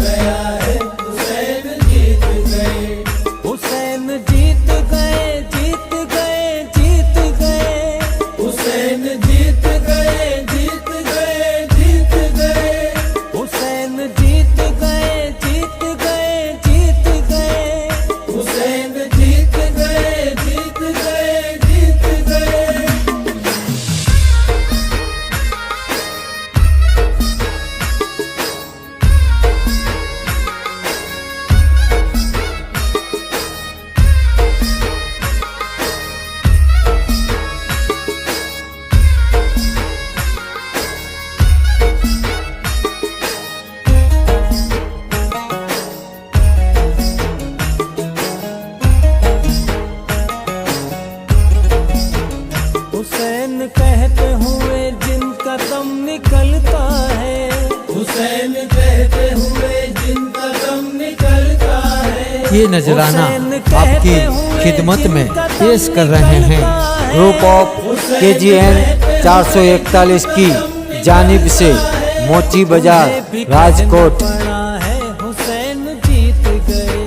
गया है, हुसैन जीत गए। हुसैन जीत गए, जीत गए, जीत गए। हुसैन जीत गए, जीत गए, जीत गए। हुसैन जीत गए, जीत गए, जीत गए। हुसैन जीत गए, जीत गए, जीत गए। हुसैन कहते हुए जिनका दम निकलता है, हुसैन कहते हुए जिनका दम निकलता है। ये नजराना आपकी खिदमत में पेश कर रहे हैं ग्रुप ऑफ KGN 441 की जानिब से, मोची बाजार, राजकोट। पड़ा है हुसैन जीत गए,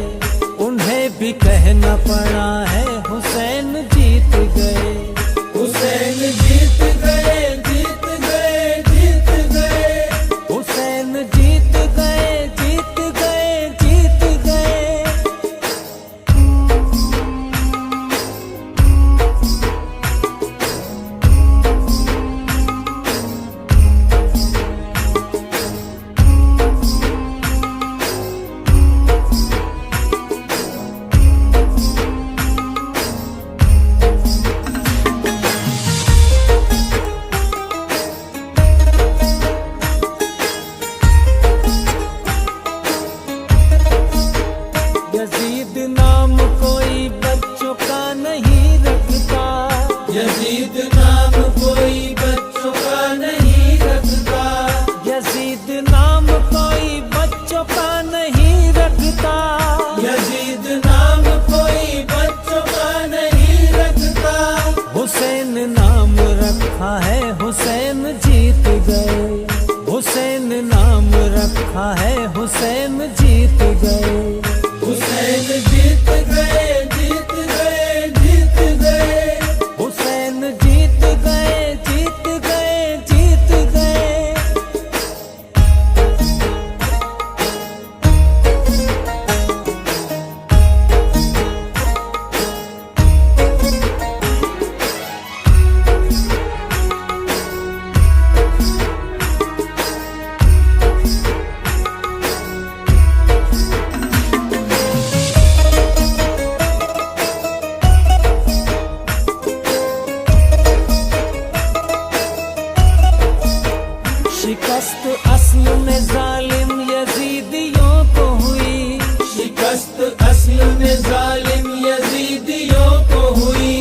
उन्हें भी कहना पड़ा है हुसैन जीत गए। हुसैन जीत गए, जीत गए, जीत गए। हुसैन जीत गए, जीत गए, जीत गए। यजीद नाम कोई बच्चों का नहीं रखता, यजीद नाम कोई बच्चों का नहीं रखता। यजीद नाम कोई बच्चों का नहीं रखता। यजीद नाम कोई बच्चों का नहीं रखता। हुसैन नाम रखा है, हुसैन जीत गए। हुसैन नाम रखा है, हुसैन जीत गए। हुसैन जीत गए, जीत गए, जीत गए। हुसैन जीत गए, जीत गए, जीत गए। शिकस्त असल में जालिम यजीदियों को हुई, शिकस्त असल में जालिम यजीदियों को हुई।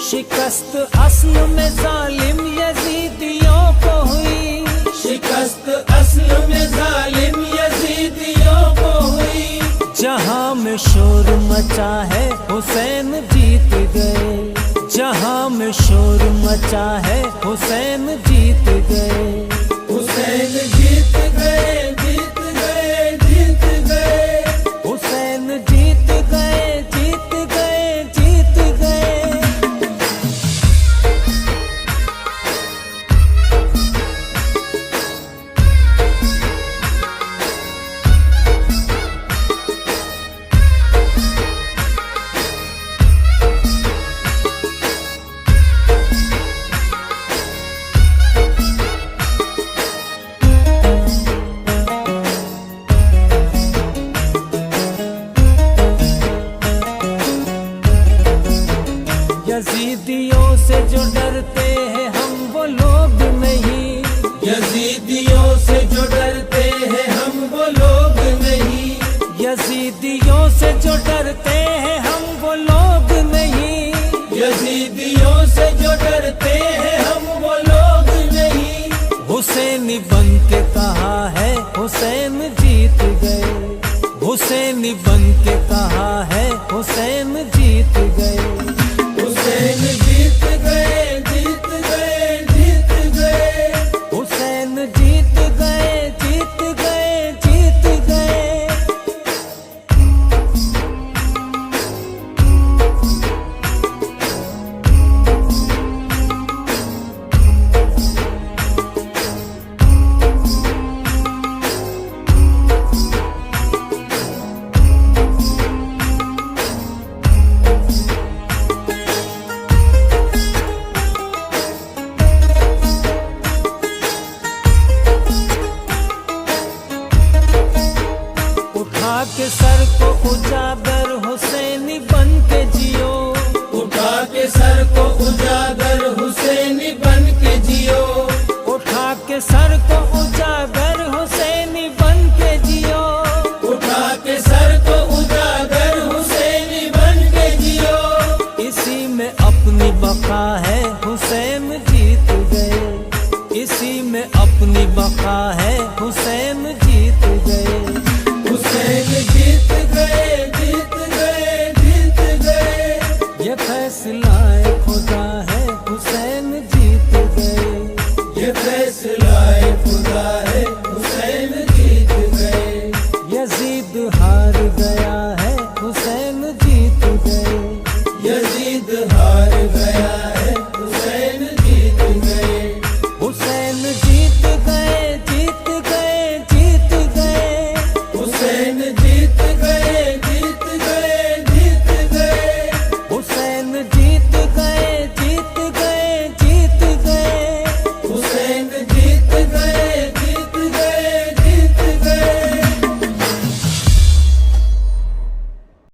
शिकस्त असल में जालिम यजीदियों को हुई। शिकस्त असल में जालिम यजीदियों को हुई। जहां में शोर मचा है हुसैन जीत गए, जहां में शोर मचा है हुसैन जीत गए। हुसैन जीत गए, जीत गए, जीत गए। हुसैन जीत गए, जीत गए, जीत गए। यजीदियों से जो डरते हैं हम वो लोग नहीं, यजीदियों से जो डरते हैं हम वो लोग नहीं। यजीदियों से जो डरते हैं हम वो लोग नहीं। यजीदियों से जो डरते हैं हम वो लोग नहीं। हुसैनी बन के कहा है हुसैन जीत गए, हुसैनी बन के कहा है हुसैन जीत गए। हुसैन जीत गए, जीत गए, जीत गए। हुसैन जीत गए, जीत गए, जीत गए। सर को उजागर हुसैनी बन के जियो, उठा के सर को उजागर हुसैनी बन के जियो, उठा के सर को उजागर हुसैनी बन के जियो, उठा के सर को उजागर हुसैनी बन के जियो। इसी में अपनी बका है हुसैन जीत गए, इसी में अपनी बका है हुसैन जीत गए, हुसैन जीत गए, जीत गए, जीत गए। ये फैसला खुदा है हुसैन जीत गए, ये फैसला खुदा है